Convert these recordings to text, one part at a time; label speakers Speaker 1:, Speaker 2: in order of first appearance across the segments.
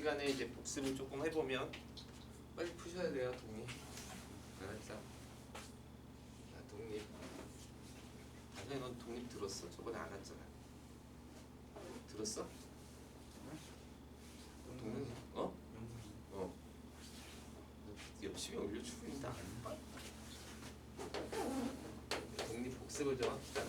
Speaker 1: 시간에 이제 복습을 조금 해보면 빨리 푸셔야 돼요, 독립. 알았죠? 자, 독립. 아니, 넌 독립 들었어? 저번에 안 왔잖아. 들었어? 독립? 어? 어. 열심히 올려주고 있다. 독립 복습을 좀 합시다.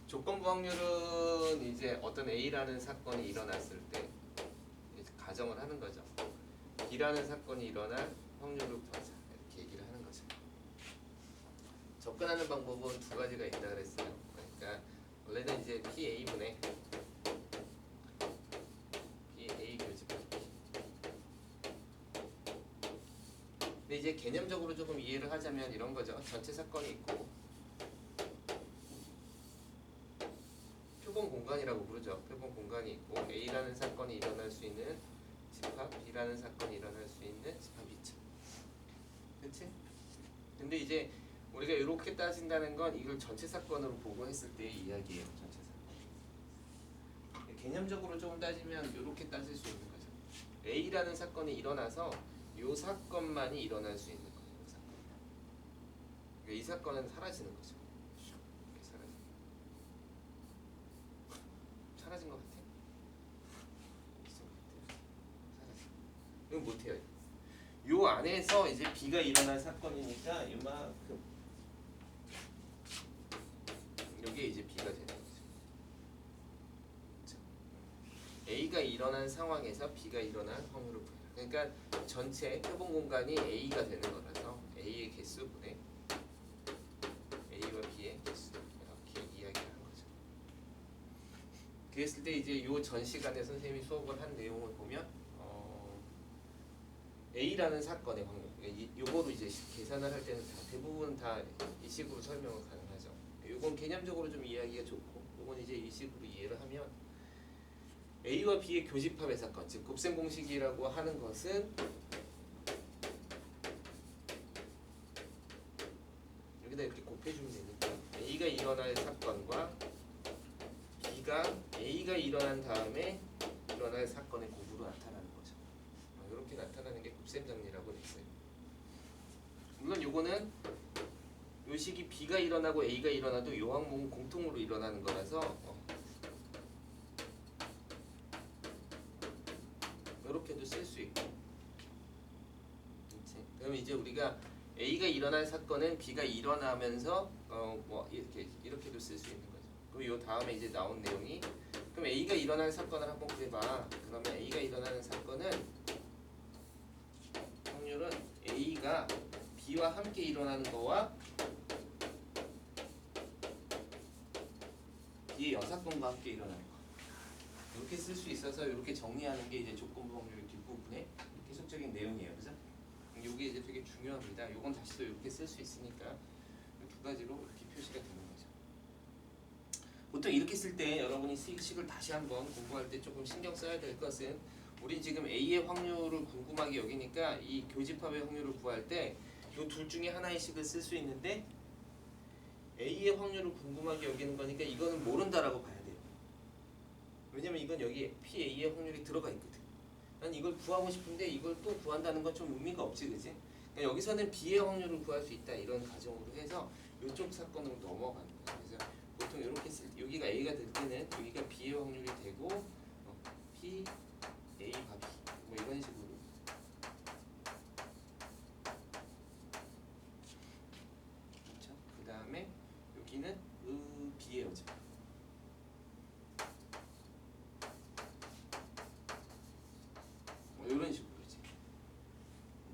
Speaker 1: 조건부 확률은 이제 어떤 A라는 사건이 일어났을 때 이제 가정을 하는 거죠. B라는 사건이 일어날 확률을 구하자 이렇게 얘기를 하는 거죠. 접근하는 방법은 두 가지가 있다 그랬어요. 그러니까 원래는 이제 PA분의 PA 교집합. 근데 이제 개념적으로 조금 이해를 하자면 이런 거죠. 전체 사건이 있고 표본 공간이라고 부르죠. 표본 공간이 있고 A라는 사건이 일어날 수 있는 집합, B라는 사건이 일어날 수 있는 집합 2차. 그치? 근데 이제 우리가 이렇게 따진다는 건 이걸 전체 사건으로 보고 했을 때의 이야기예요. 전체 사건. 개념적으로 조금 따지면 이렇게 따질 수 있는 거죠. A라는 사건이 일어나서 이 사건만이 일어날 수 있는 거예요. 이 사건. 그러니까 이 사건은 사라지는 거죠. 사라진 것 같아. 이건 못해요. 요 안에서 이제 B가 일어날 사건이니까 이만큼 요게 이제 B가 되는 거죠. 그렇죠? A가 일어난 상황에서 B가 일어날 확률을 구해요. 그러니까 전체 표본 공간이 A가 되는 거라서 A의 개수분의 A와 B의 개수 이렇게 이야기를 한 거죠. 그랬을 때 이제 요 전 시간에 선생님이 수업을 한 내용을 보면 A라는 사건의 확률, 요거로 이제 계산을 할 때는 대부분 다 이 식으로 설명을 가능하죠. 요건 개념적으로 좀 이해하기가 좋고, 요건 이제 이 식으로 이해를 하면 A와 B의 교집합의 사건, 즉 곱셈 공식이라고 하는 것은 여기다 이렇게 곱해주면 되니까 A가 일어날 사건과 A가 일어난 다음에 일어날 사건의 곱으로 나타나는 거죠. 이렇게 나타나는 게 곱셈 정리라고 됐어요. 물론 요거는 요 식이 B가 일어나고 A가 일어나도 요 항목은 공통으로 일어나는 거라서 이렇게도 쓸 수 있고. 그렇지? 그럼 이제 우리가 A가 일어날 사건은 B가 일어나면서 뭐 이렇게도 쓸 수 있는 거죠. 그리고 요 다음에 이제 나온 내용이 그럼 A가 일어날 사건을 한번 구해봐. 그러면 A가 일어나는 사건은 확률은 A가 B와 함께 일어나는 거와 B의 여사건과 함께 일어나는 거. 이렇게 쓸 수 있어서 이렇게 정리하는 게 이제 조건부 확률 뒷부분의 계속적인 내용이에요. 그죠? 이게 이제 되게 중요합니다. 이건 다시 또 이렇게 쓸 수 있으니까 두 가지로 이렇게 표시가 되는 거죠. 보통 이렇게 쓸 때 여러분이 식을 다시 한번 공부할 때 조금 신경 써야 될 것은 우리 지금 A의 확률을 궁금하게 여기니까 이 교집합의 확률을 구할 때 이 둘 중에 하나의 식을 쓸 수 있는데 A의 확률을 궁금하게 여기는 거니까 이거는 모른다라고 봐야 돼요. 왜냐면 이건 여기에 PA의 확률이 들어가 있거든. 난 이걸 구하고 싶은데 이걸 또 구한다는 건 좀 의미가 없지, 그지? 그러니까 여기서는 B의 확률을 구할 수 있다 이런 가정으로 해서 이쪽 사건으로 넘어가는 거예요. 그래서 보통 이렇게 쓸 때 여기가 A가 될 때는 여기가 B의 확률이 되고 P, A가 B 뭐 이런 식으로 그렇죠? 그 다음에 여기는 B예요, 지금. 뭐 이런 식으로 이제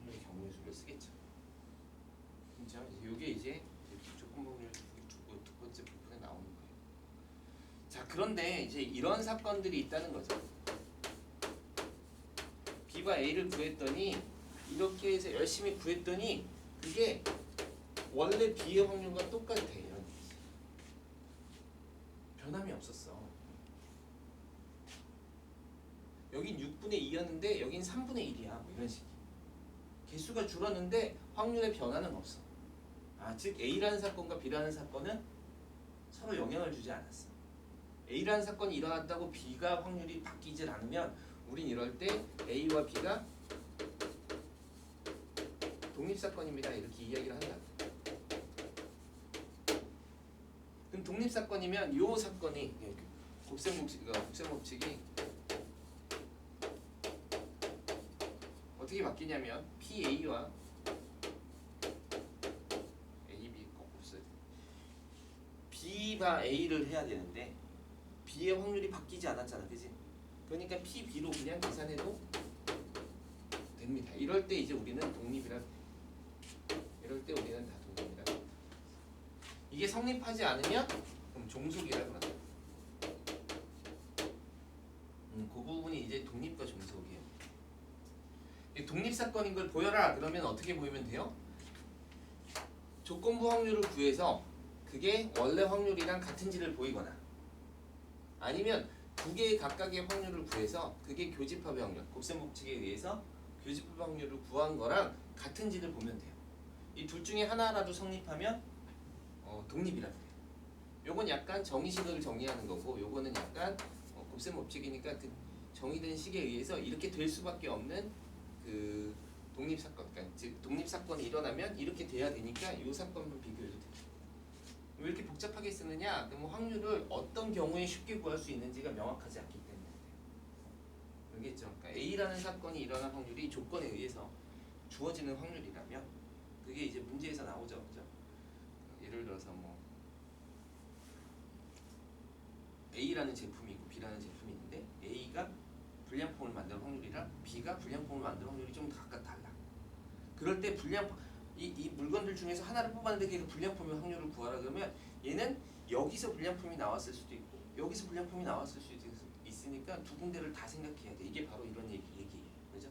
Speaker 1: 오늘 경우의 수를 쓰겠죠. 그렇죠? 이게 이제 조건부 확률 두 번째 부분에 나오는 거예요. 자, 그런데 이제 이런 사건들이 있다는 거죠. B와 A를 구했더니 이렇게 해서 열심히 구했더니 그게 원래 B의 확률과 똑같아. 이런 변함이 없었어. 여긴 6분의 2였는데 여긴 3분의 1이야. 뭐 이런 식이. 개수가 줄었는데 확률의 변화는 없어. 즉 A라는 사건과 B라는 사건은 서로 영향을 주지 않았어. A라는 사건이 일어났다고 B가 확률이 바뀌질 않으면 우린 이럴 때 A와 B가 독립사건입니다. 이렇게 이야기를 한다. 그럼 독립사건이면 요 사건이 곱셈법칙이 어떻게 바뀌냐면 PA와 AB 거꾸로 써야 돼. B가 A를 해야 되는데 B의 확률이 바뀌지 않았잖아, 그지? 그러니까 PB로 그냥 계산해도 됩니다. 이럴 때 이제 우리는 독립이라, 이럴 때 우리는 다 독립이라. 이게 성립하지 않으면 그럼 종속이라 그런다. 그 부분이 이제 독립과 종속이에요. 독립사건인 걸 보여라 그러면 어떻게 보이면 돼요? 조건부 확률을 구해서 그게 원래 확률이랑 같은지를 보이거나 아니면 두 개의 각각의 확률을 구해서 그게 교집합의 확률, 곱셈법칙에 의해서 교집합 확률을 구한 거랑 같은지를 보면 돼요. 이 둘 중에 하나라도 성립하면 독립이라고 해요. 요건 약간 정의식을 정의하는 거고 요거는 약간 곱셈법칙이니까 그 정의된 식에 의해서 이렇게 될 수밖에 없는 그 독립사건, 그러니까 즉 독립사건이 일어나면 이렇게 돼야 되니까 이 사건만 비교해도 돼요. 왜 이렇게 복잡하게 쓰느냐? 그럼 확률을 어떤 경우에 쉽게 구할 수 있는지가 명확하지 않기 때문에 알겠죠? 그러니까 A라는 사건이 일어날 확률이 조건에 의해서 주어지는 확률이라면 그게 이제 문제에서 나오죠, 그죠? 예를 들어서 뭐 A라는 제품이 있고 B라는 제품이 있는데 A가 불량품을 만드는 확률이랑 B가 불량품을 만드는 확률이 좀 각각 달라. 그럴 때 이 물건들 중에서 하나를 뽑았는데 그 불량품의 확률을 구하라 그러면 얘는 여기서 불량품이 나왔을 수도 있고 여기서 불량품이 나왔을 수도 있으니까 두 군데를 다 생각해야 돼. 이게 바로 이런 얘기예요. 그죠?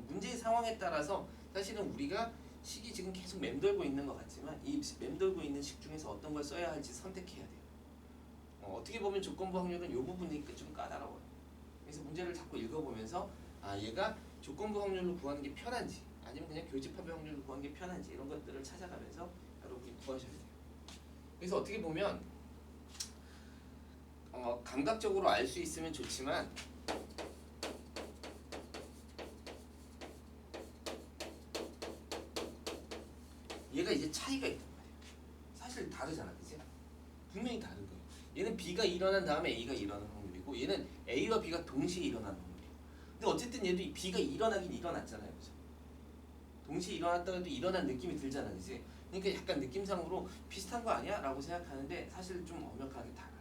Speaker 1: 문제의 상황에 따라서 사실은 우리가 식이 지금 계속 맴돌고 있는 것 같지만 이 맴돌고 있는 식 중에서 어떤 걸 써야 할지 선택해야 돼요. 어떻게 보면 조건부 확률은 이 부분이 좀 까다로워요. 그래서 문제를 자꾸 읽어보면서 얘가 조건부 확률로 구하는 게 편한지 아니면 그냥 교집합의 확률로 구하는 게 편한지 이런 것들을 찾아가면서 여러분이 구하셔야 돼요. 그래서 어떻게 보면 감각적으로 알 수 있으면 좋지만 얘가 이제 차이가 있단 말이에요. 사실 다르잖아, 그치? 분명히 다른 거예요. 얘는 B가 일어난 다음에 A가 일어나는 확률이고 얘는 A와 B가 동시에 일어나는 확률이에요. 근데 어쨌든 얘도 B가 일어나긴 일어났잖아요, 그죠? 동시에 일어났다고 해도 일어난 느낌이 들잖아, 그지? 그러니까 약간 느낌상으로 비슷한 거 아니야? 라고 생각하는데 사실 좀 엄격하게 달라요.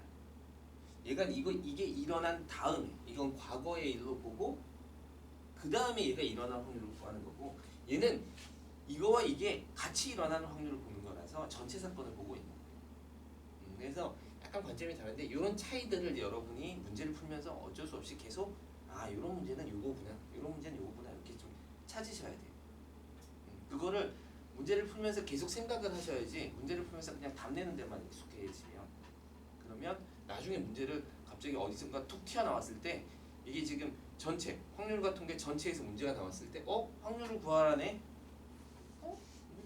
Speaker 1: 얘가 이게 일어난 다음에 이건 과거의 일로 보고 그 다음에 얘가 일어난 확률을 구하는 거고 얘는 이거와 이게 같이 일어나는 확률을 보는 거라서 전체 사건을 보고 있는 거예요. 그래서 약간 관점이 다른데 이런 차이들을 여러분이 문제를 풀면서 어쩔 수 없이 계속 이런 문제는 요거구나, 이런 문제는 요거구나 이렇게 좀 찾으셔야 돼요. 그거를 문제를 풀면서 계속 생각을 하셔야지 문제를 풀면서 그냥 답 내는 데만 익숙해지면 그러면 나중에 문제를 갑자기 어디선가 툭 튀어나왔을 때 이게 지금 전체 확률과 통계 전체에서 문제가 나왔을 때 확률을 구하라네.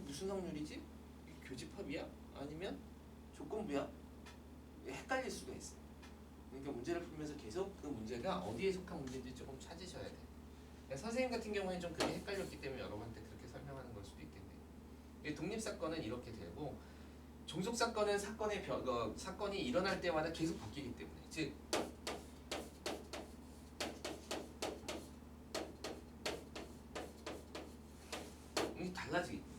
Speaker 1: 무슨 확률이지? 이게 교집합이야? 아니면 조건부야? 헷갈릴 수가 있어요. 그러니까 문제를 풀면서 계속 그 문제가 어디에 속한 문제인지 조금 찾으셔야 돼요. 선생님 같은 경우에는 좀 그게 헷갈렸기 때문에 여러분한테 그렇게 설명하는 걸 수도 있겠네요. 독립사건은 이렇게 되고 종속사건은 사건이 일어날 때마다 계속 바뀌기 때문에 즉 이게 달라지기 때문에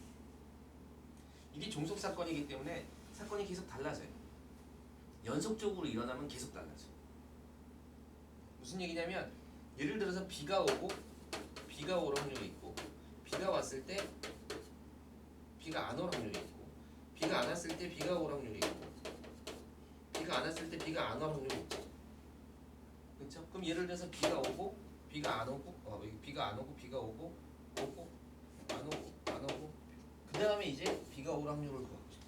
Speaker 1: 이게 종속사건이기 때문에 사건이 계속 달라져요. 연속적으로 일어나면 계속 달라져. 무슨 얘기냐면 예를 들어서 비가 오고 비가 올 확률이 있고 비가 왔을 때 비가 안 올 확률이 있고 비가 안 왔을 때 비가 올 확률이 있고 비가 안 왔을 때 비가 안 올 확률이 있고 그렇죠? 그럼 예를 들어서 비가 오고 비가 안 오고 비가 안 오고 비가 오고 오고 안 오고 안 오고 그 다음에 이제 비가 올 확률을 구하고 싶어.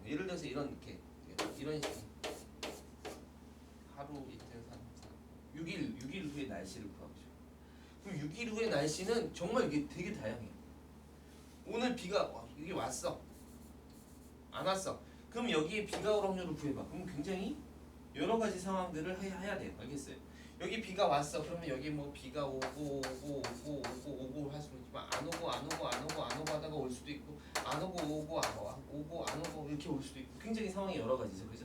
Speaker 1: 예를 들어서 이런 식으로 하루 이틀 6일 후의 날씨를 구하고 싶어. 그럼 6일 후의 날씨는 정말 이게 되게 다양해요. 오늘 비가 이게 왔어 안 왔어 그럼 여기에 비가 올 확률을 구해봐. 그럼 굉장히 여러 가지 상황들을 해야 돼요. 알겠어요? 여기 비가 왔어. 그러면 여기 뭐 비가 오고 할 수는 있지만 안 오고 하다가 올 수도 있고 안 오고 안 오고 이렇게 올 수도 있고 굉장히 상황이 여러 가지죠. 그죠?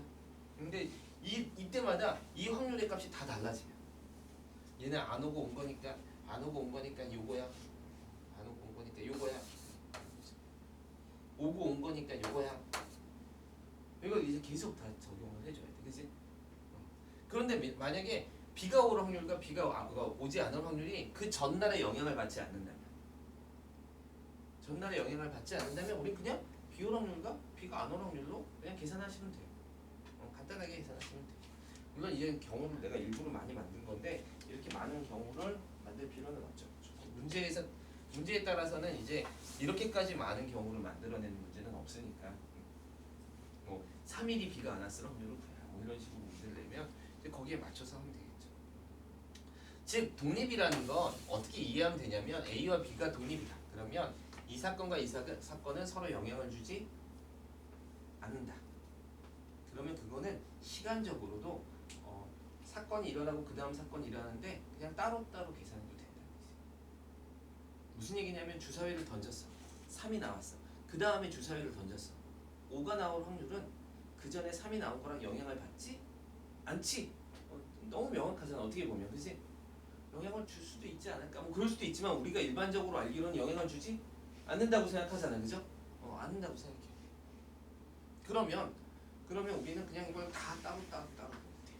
Speaker 1: 근데 이때마다 이 확률의 값이 다 달라져요. 얘는 안 오고 온 거니까 요거야. 안 오고 온 거니까 요거야. 오고 온 거니까 요거야. 이걸 이제 계속 다 적용을 해줘야 돼. 그치? 그런데 만약에 비가 올 확률과 비가 오지 않을 확률이 그 전날에 영향을 받지 않는다면 우리 그냥 비 올 확률과 비가 안 올 확률로 그냥 계산하시면 돼요. 간단하게 계산하시면 돼요. 물론 이제 경우를 내가 일부러 많이 만든 건데 이렇게 많은 경우를 만들 필요는 없죠. 문제에 따라서는 이제 이렇게까지 많은 경우를 만들어내는 문제는 없으니까 뭐 3일이 비가 안 왔을 확률을 구해라 뭐 이런 식으로 문제를 내면 이제 거기에 맞춰서 하면 되겠죠. 즉 독립이라는 건 어떻게 이해하면 되냐면 A와 B가 독립이다. 그러면 이 사건과 이 사건은 서로 영향을 주지 않는다. 그러면 그거는 시간적으로도 사건이 일어나고 그 다음 사건이 일어나는데 그냥 따로따로 계산해도 된다는 거지. 무슨 얘기냐면 주사위를 던졌어. 3이 나왔어. 그 다음에 주사위를 던졌어. 5가 나올 확률은 그 전에 3이 나온 거랑 영향을 받지 않지. 너무 명확하잖아. 어떻게 보면. 그치? 영향을 줄 수도 있지 않을까? 뭐 그럴 수도 있지만 우리가 일반적으로 알기로는 영향을 주지 않는다고 생각하잖아. 그죠? 않는다고 생각해. 그러면 우리는 그냥 이걸 다 따로 보면 돼.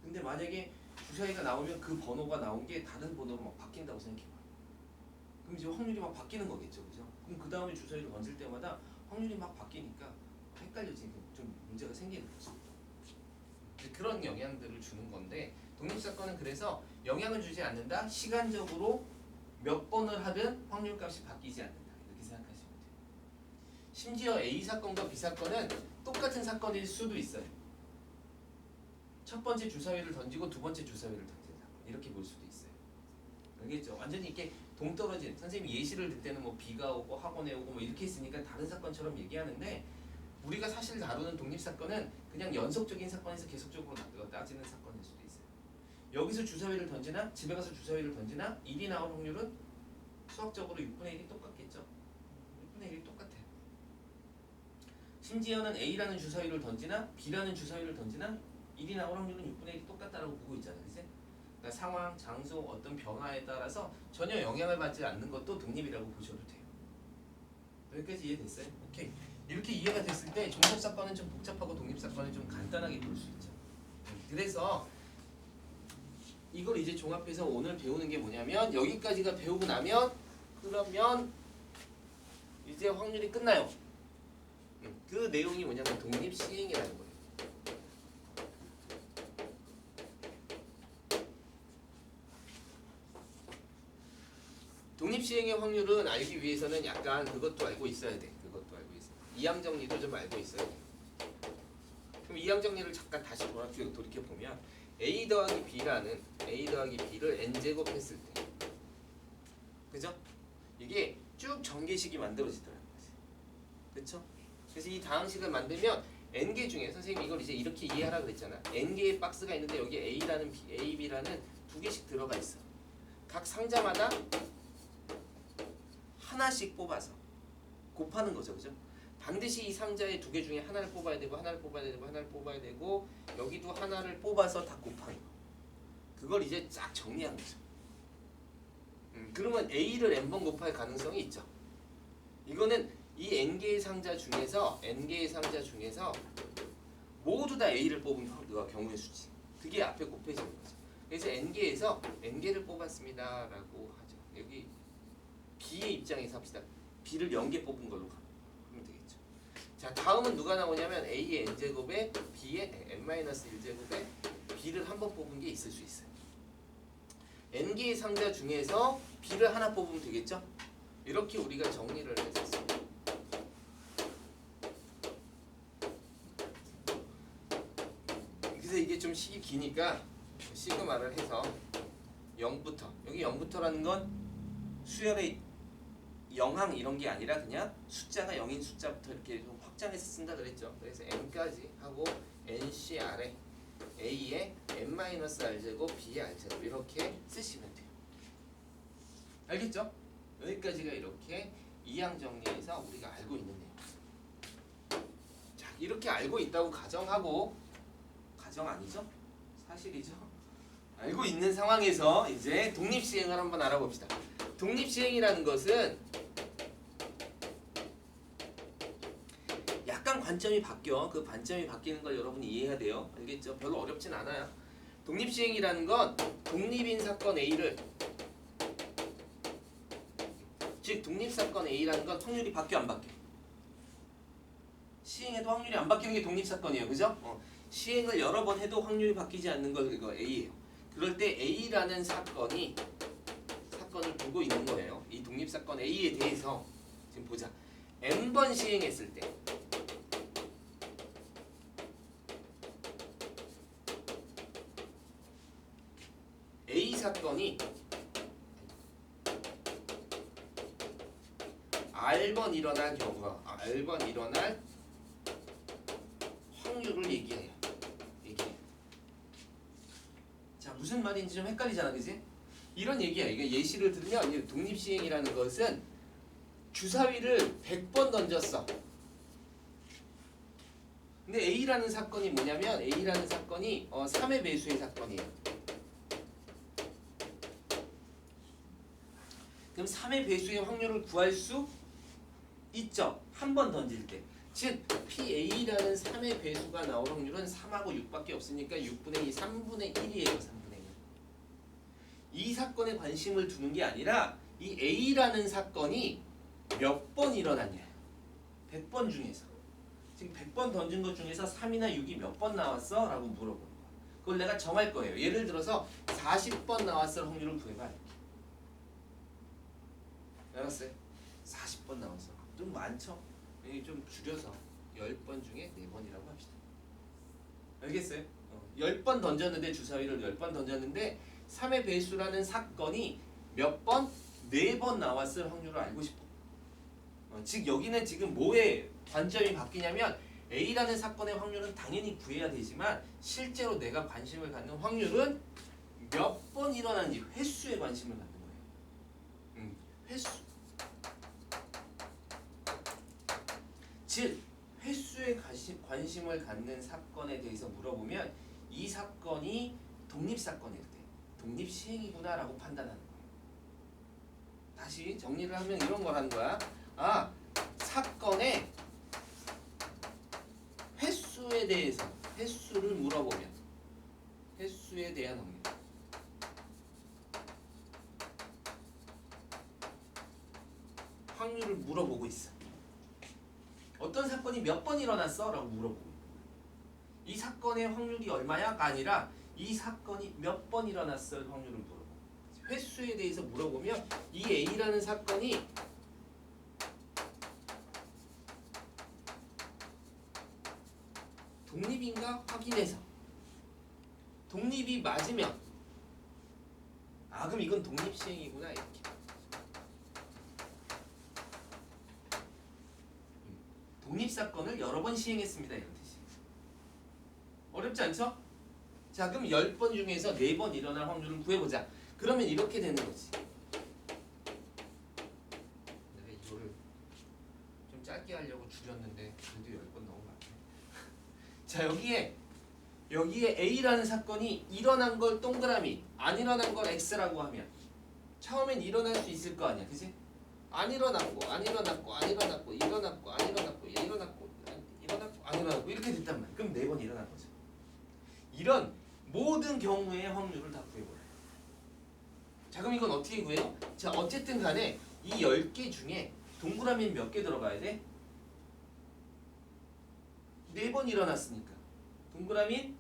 Speaker 1: 근데 만약에 주사위가 나오면 그 번호가 나온 게 다른 번호로 막 바뀐다고 생각해봐. 그럼 이제 확률이 막 바뀌는 거겠죠. 그죠? 그럼 그 다음에 주사위를 던질 때마다 확률이 막 바뀌니까 헷갈려지니까 좀 문제가 생기는 거죠. 그런 영향들을 주는 건데 독립사건은 그래서 영향을 주지 않는다. 시간적으로 몇 번을 하든 확률값이 바뀌지 않는다. 이렇게 생각하시면 돼요. 심지어 A 사건과 B 사건은 똑같은 사건일 수도 있어요. 첫 번째 주사위를 던지고 두 번째 주사위를 던진 사건 이렇게 볼 수도 있어요. 알겠죠? 완전히 이렇게 동떨어진 선생님이 예시를 들 때는 뭐 비가 오고 학원에 오고 뭐 이렇게 했으니까 다른 사건처럼 얘기하는데 우리가 사실 다루는 독립사건은 그냥 연속적인 사건에서 계속적으로 따지는 사건일 수도 있어요. 여기서 주사위를 던지나 집에 가서 주사위를 던지나 1이 나올 확률은 수학적으로 6분의 1이 똑같겠죠. 6분의 1이 똑같아요. 심지어는 A라는 주사위를 던지나 B라는 주사위를 던지나 1이 나올 확률은 6분의 1이 똑같다라고 보고 있잖아요. 그치? 그러니까 상황, 장소, 어떤 변화에 따라서 전혀 영향을 받지 않는 것도 독립이라고 보셔도 돼요. 여기까지 이해됐어요? 오케이. 이렇게 이해가 됐을 때 정답사건은 좀 복잡하고 독립사건은 좀 간단하게 볼 수 있죠. 그래서 이걸 이제 종합해서 오늘 배우는 게 뭐냐면 여기까지가 배우고 나면 그러면 이제 확률이 끝나요. 그 내용이 뭐냐면 독립시행이라는 거예요. 독립시행의 확률은 알기 위해서는 약간 그것도 알고 있어야 돼. 이항 정리도 좀 알고 있어야 돼. 그럼 이항 정리를 잠깐 다시 돌이켜 보면 A 더하기 B를 n제곱 했을 때 그죠? 이게 쭉 전개식이 만들어지더라고요. 그쵸? 그래서 이 다항식을 만들면 n개 중에 선생님이 이걸 이제 이렇게 이해하라 그랬잖아. n개의 박스가 있는데 여기 A라는 A, B라는 두 개씩 들어가 있어. 각 상자마다 하나씩 뽑아서 곱하는 거죠. 그죠? 반드시 이 상자의 두 개 중에 하나를 뽑아야 되고 여기도 하나를 뽑아서 다 곱하는 거. 그걸 이제 쫙 정리한 거죠. 그러면 A를 n번 곱할 가능성이 있죠. 이거는 이 n개의 상자 중에서 모두 다 A를 뽑은 경우의 수지. 그게 앞에 곱해지는 거죠. 그래서 n개에서 n개를 뽑았습니다 라고 하죠. 여기 B의 입장에서 합시다. B를 0개 뽑은 걸로 가면 되겠죠. 자, 다음은 누가 나오냐면 A의 n제곱에 B의 n-1제곱에 B를 한 번 뽑은 게 있을 수 있어요. n개의 상자 중에서 B를 하나 뽑으면 되겠죠? 이렇게 우리가 정리를 했었습니다. 그래서 이게 좀 식이 기니까 시그마를 해서 0부터 여기 0부터라는 건 수열의 영항 이런 게 아니라 그냥 숫자가 0인 숫자부터 이렇게 좀 확장해서 쓴다 그랬죠. 그래서 n까지 하고 NCR에 A에 n-r제곱 B에 r제곱 이렇게 쓰시면 돼요. 알겠죠? 여기까지가 이렇게 이항 정리해서 우리가 알고 있는 내용. 자, 이렇게 알고 있다고 가정하고, 가정 아니죠? 사실이죠? 알고 있는 상황에서 이제 독립시행을 한번 알아봅시다. 독립시행이라는 것은 약간 관점이 바뀌어. 그 관점이 바뀌는 걸 여러분이 이해해야 돼요. 알겠죠? 별로 어렵진 않아요. 독립시행이라는 건 독립인 사건 A를, 즉 독립사건 A라는 건 확률이 바뀌어 안 바뀌어? 시행해도 확률이 안 바뀌는 게 독립사건이에요. 그죠? 시행을 여러 번 해도 확률이 바뀌지 않는 거 이거 A예요. 그럴 때 A라는 사건을 두고 있는 거예요. 이 독립사건 A에 대해서 지금 보자. n번 시행했을 때 A 사건이 R번 일어난 경우가 R번 일어날 확률을 얘기해요. 자, 무슨 말인지 좀 헷갈리잖아, 그지? 이런 얘기야. 이게 예시를 들면 독립시행이라는 것은 주사위를 100번 던졌어. 근데 A라는 사건이 뭐냐면 A라는 사건이 3의 배수의 사건이에요. 그럼 3의 배수의 확률을 구할 수 있죠. 한 번 던질 때. 즉 PA라는 3의 배수가 나올 확률은 3하고 6밖에 없으니까 6분의 2, 3분의 1이에요. 3분의 1. 이 사건에 관심을 두는 게 아니라 이 A라는 사건이 몇 번 일어났냐. 100번 중에서. 지금 100번 던진 것 중에서 3이나 6이 몇 번 나왔어? 라고 물어보는 거야. 그걸 내가 정할 거예요. 예를 들어서 40번 나왔을 확률을 구해봐. 알았어요? 40번 나왔어. 좀 많죠? 좀 줄여서 10번 중에 4번이라고 합시다. 알겠어요? 10번 던졌는데 주사위를 10번 던졌는데 3의 배수라는 사건이 몇 번? 4번 나왔을 확률을 알고 싶어. 즉 여기는 지금 뭐에 관점이 바뀌냐면 A라는 사건의 확률은 당연히 구해야 되지만 실제로 내가 관심을 갖는 확률은 몇 번 일어나는지 횟수에 관심을 갖는 거예요. 횟수. 즉 횟수에 관심을 갖는 사건에 대해서 물어보면 이 사건이 독립사건일 때 독립시행이구나 라고 판단하는 거예요. 다시 정리를 하면 이런 거라는 거야. 아, 사건의 횟수에 대해서 횟수를 물어보면 횟수에 대한 확률. 확률을 물어보고 있어. 어떤 사건이 몇 번 일어났어? 라고 물어보고 이 사건의 확률이 얼마야?가 아니라 이 사건이 몇 번 일어났을 확률을 물어보고 횟수에 대해서 물어보면 이 A라는 사건이 독립인가 확인해서 독립이 맞으면 아 그럼 이건 독립시행이구나 이렇게 독립사건을 여러 번 시행했습니다 이런 뜻이 어렵지 않죠? 자 그럼 10번 중에서 4번 일어날 확률을 구해보자. 그러면 이렇게 되는 거지. 내가 이거를 좀 짧게 하려고 줄였는데 그래도 10번 너무 많네. 자 여기에 A라는 사건이 일어난 걸 동그라미 안 일어난 걸 X라고 하면 처음엔 일어날 수 있을 거 아니야 그치? 안 일어났고 안 일어났고 안 일어났고 일어났고 안 일어났고 일어났고 안 일어났고 이렇게 됐단 말이야. 그럼 4번 일어난 거죠. 이런 모든 경우의 확률을 다 구해보래요. 자 그럼 이건 어떻게 구해요? 자 어쨌든 간에 이 10개 중에 동그라미는 몇 개 들어가야 돼? 4번 일어났으니까 동그라미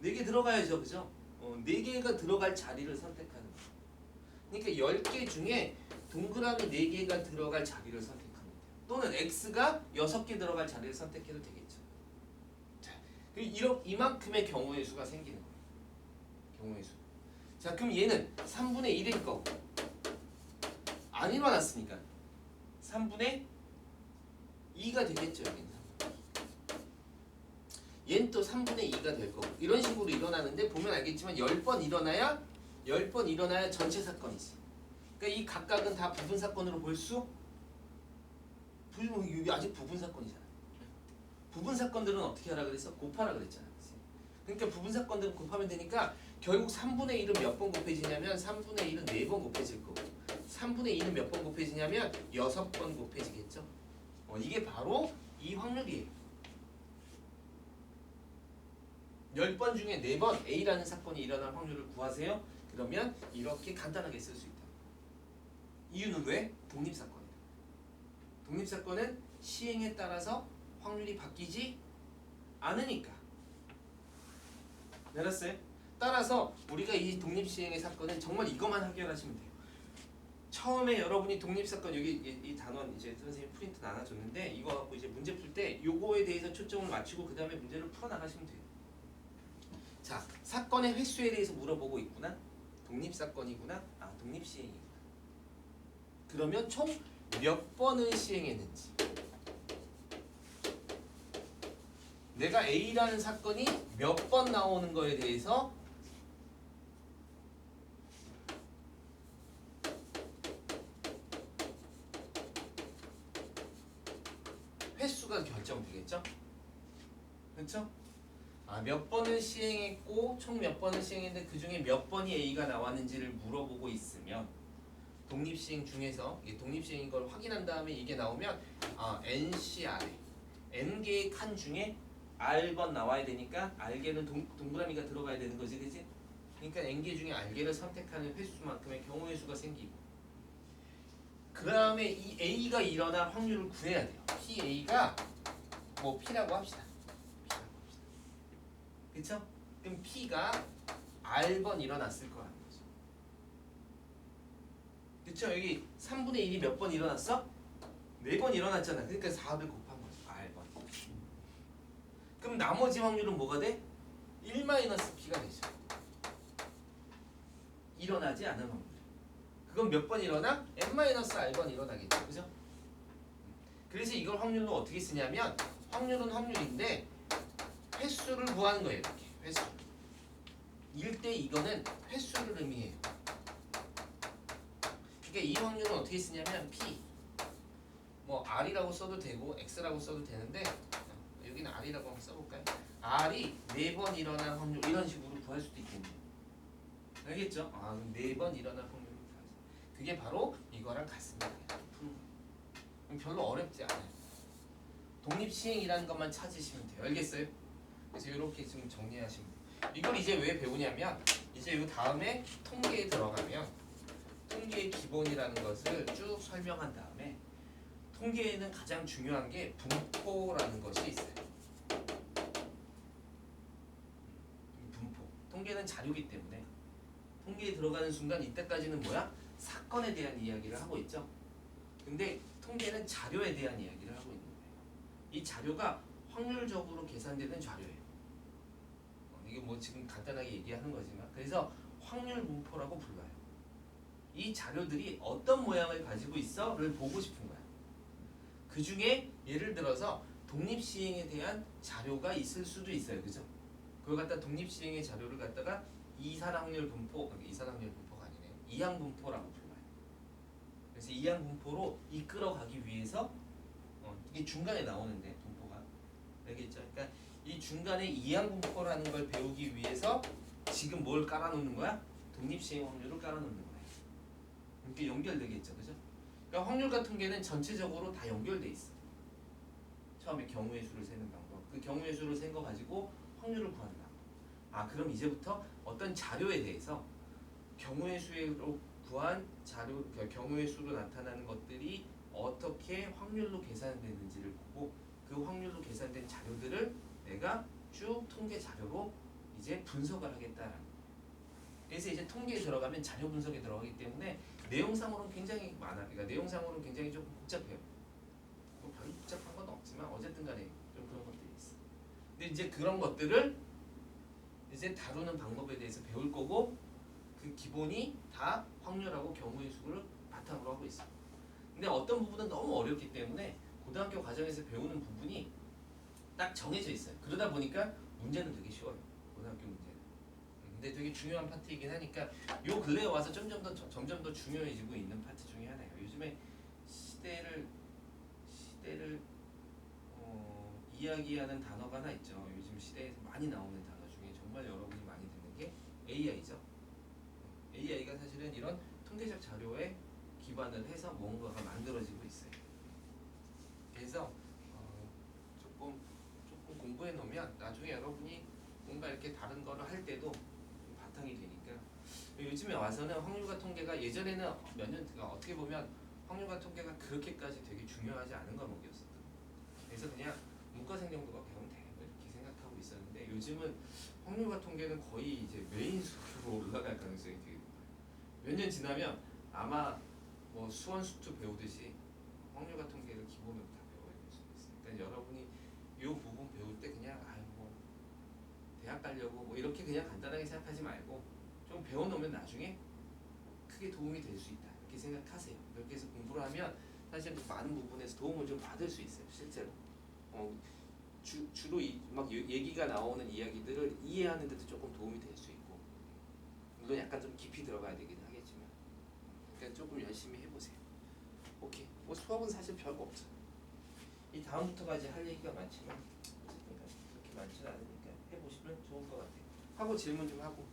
Speaker 1: 4개 들어가야죠. 그죠? 4개가 들어갈 자리를 선택하는 거예요. 그러니까 10개 중에 동그라미 4개가 들어갈 자리를 선택하면 돼요. 또는 X가 6개 들어갈 자리를 선택해도 되겠죠. 자, 이만큼의 경우의 수가 생기는 거예요. 경우의 수. 자, 그럼 얘는 3분의 1일 거고 안 일어났으니까 3분의 2가 되겠죠. 여기는. 얘는 또 3분의 2가 될 거고 이런 식으로 일어나는데 보면 알겠지만 10번 일어나야 전체 사건이지. 그러니까 이 각각은 다 부분 사건으로 볼 수? 이게 아직 부분 사건이잖아. 부분 사건들은 어떻게 하라 그랬어? 곱하라 그랬잖아. 그러니까 부분 사건들은 곱하면 되니까 결국 3분의 1은 몇 번 곱해지냐면 3분의 1은 4번 곱해질 거고 3분의 2는 몇 번 곱해지냐면 6번 곱해지겠죠. 이게 바로 이 확률이에요. 10번 중에 4번 A라는 사건이 일어날 확률을 구하세요. 그러면 이렇게 간단하게 쓸 수 있다. 이유는 왜? 독립사건이다. 독립사건은 시행에 따라서 확률이 바뀌지 않으니까. 알았어요? 따라서 우리가 이 독립시행의 사건은 정말 이것만 해결하시면 돼요. 처음에 여러분이 독립사건 여기 이 단원 이제 선생님 프린트 나눠줬는데 이거 갖고 이제 문제 풀 때 요거에 대해서 초점을 맞추고 그 다음에 문제를 풀어나가시면 돼요. 자, 사건의 횟수에 대해서 물어보고 있구나. 독립사건이구나. 아, 독립시행이구나. 그러면 총 몇 번을 시행했는지. 내가 A라는 사건이 몇 번 나오는 거에 대해서 횟수가 결정되겠죠? 그렇죠? 몇 번을 시행했고 총 몇 번을 시행했는데 그 중에 몇 번이 A가 나왔는지를 물어보고 있으면 독립시행 중에서 이게 독립시행인 걸 확인한 다음에 이게 나오면 NCR에 N개의 칸 중에 R번 나와야 되니까 R개는 동그라미가 들어가야 되는 거지, 그치? 그러니까 N개 중에 R개를 선택하는 횟수만큼의 경우의 수가 생기고 그 다음에 이 A가 일어날 확률을 구해야 돼요. PA가 뭐 P라고 합시다. 그쵸? 그럼 P가 R번 일어났을 거라는 거죠. 그쵸? 여기 3분의 1이 몇 번 일어났어? 4번 일어났잖아. 그러니까 4를 곱한 거죠. R번. 그럼 나머지 확률은 뭐가 돼? 1-P가 되죠. 일어나지 않은 확률. 그건 몇 번 일어나? n-r번 일어나겠죠. 그죠? 그래서 이걸 확률로 어떻게 쓰냐면 확률은 확률인데 횟수를 구하는 거예요. 이렇게 횟수. 일 때 이거는 횟수를 의미해요. 그러니까 이 확률은 어떻게 쓰냐면 P 뭐 R이라고 써도 되고 X라고 써도 되는데 여기는 R이라고 한번 써볼까요? R이 4번 일어날 확률 이런 식으로 구할 수도 있겠네요. 알겠죠? 그럼 4번 일어날 확률을 구하죠. 그게 바로 이거랑 같습니다. 별로 어렵지 않아요. 독립시행이라는 것만 찾으시면 돼요. 알겠어요? 그래서 이렇게 좀 정리하시면 돼요. 이걸 이제 왜 배우냐면 이제 이 다음에 통계에 들어가면 통계의 기본이라는 것을 쭉 설명한 다음에 통계에는 가장 중요한 게 분포라는 것이 있어요. 분포. 통계는 자료이기 때문에 통계에 들어가는 순간 이때까지는 뭐야? 사건에 대한 이야기를 하고 있죠. 근데 통계는 자료에 대한 이야기를 하고 있는 거예요. 이 자료가 확률적으로 계산되는 자료예요. 이게 뭐 지금 간단하게 얘기하는 거지만 그래서 확률 분포라고 불러요. 이 자료들이 어떤 모양을 가지고 있어를 보고 싶은 거야. 그 중에 예를 들어서 독립시행에 대한 자료가 있을 수도 있어요. 그죠? 그걸 갖다 독립시행의 자료를 갖다가 이산확률 분포, 이산확률 분포가 아니네. 이항분포라고 불러요. 그래서 이항분포로 이끌어가기 위해서 이게 중간에 나오는데 분포가 알겠죠? 그러니까 이 중간에 이항분포라는 걸 배우기 위해서 지금 뭘 깔아놓는 거야? 독립시행 확률을 깔아놓는 거예요. 이렇게 연결되겠죠, 그죠? 그러니까 확률과 통계는 전체적으로 다 연결돼 있어. 처음에 경우의 수를 세는 방법, 그 경우의 수를 센 거 가지고 확률을 구하는 방법. 그럼 이제부터 어떤 자료에 대해서 경우의 수로 구한 자료, 경우의 수로 나타나는 것들이 어떻게 확률로 계산되는지를 보고 그 확률로 계산된 자료들을 내가 쭉 통계 자료로 이제 분석을 하겠다라는 거예요. 그래서 이제 통계에 들어가면 자료 분석에 들어가기 때문에 내용상으로는 굉장히 많아. 그러니까 내용상으로는 굉장히 좀 복잡해요. 뭐 별로 복잡한 건 없지만 어쨌든 간에 좀 그런 것들이 있어. 근데 이제 그런 것들을 이제 다루는 방법에 대해서 배울 거고 그 기본이 다 확률하고 경우의 수를 바탕으로 하고 있어. 근데 어떤 부분은 너무 어렵기 때문에 고등학교 과정에서 배우는 부분이 딱 정해져 있어요. 그러다 보니까 문제는 되게 쉬워요. 고등학교 문제는. 근데 되게 중요한 파트이긴 하니까 요 근래에 와서 점점 더 중요해지고 있는 파트 중에 하나예요. 요즘에 시대를 이야기하는 단어가 하나 있죠. 요즘 시대에서 많이 나오는 단어 중에 정말 여러분이 많이 듣는 게 AI죠. AI가 사실은 이런 통계적 자료에 기반을 해서 뭔가가 만들어지고 있어요. 그래서 조금 공부해 놓으면 나중에 여러분이 뭔가 이렇게 다른 거를 할 때도 좀 바탕이 되니까. 요즘에 와서는 확률과 통계가 예전에는 몇 년 어떻게 보면 확률과 통계가 그렇게까지 되게 중요하지 않은 과목이었어요. 그래서 그냥 문과생 정도가 배우면 돼 이렇게 생각하고 있었는데 요즘은 확률과 통계는 거의 이제 메인 수업으로 올라갈 가능성이 되게 높아요. 몇 년 지나면 아마 뭐 수원 수투 배우듯이 확률과 통계를 기본으로 다 배워야 될 수도 있어요. 그러니까 여러분이 이 부분 배울 때 그냥 뭐 대학 가려고 뭐 이렇게 그냥 간단하게 생각하지 말고 좀 배워놓으면 나중에 크게 도움이 될 수 있다 이렇게 생각하세요. 이렇게 해서 공부를 하면 사실 많은 부분에서 도움을 좀 받을 수 있어요. 실제로 주로 막 얘기가 나오는 이야기들을 이해하는 데도 조금 도움이 될 수 있고 물론 약간 좀 깊이 들어가야 되긴 하겠지만 그러니까 조금 열심히 해보세요. 오케이. 뭐 수업은 사실 별거 없죠. 이 다음부터까지 할 얘기가 많지만 어쨌든 그렇게 많지는 않으니까 해보시면 좋을 것 같아요. 하고 질문 좀 하고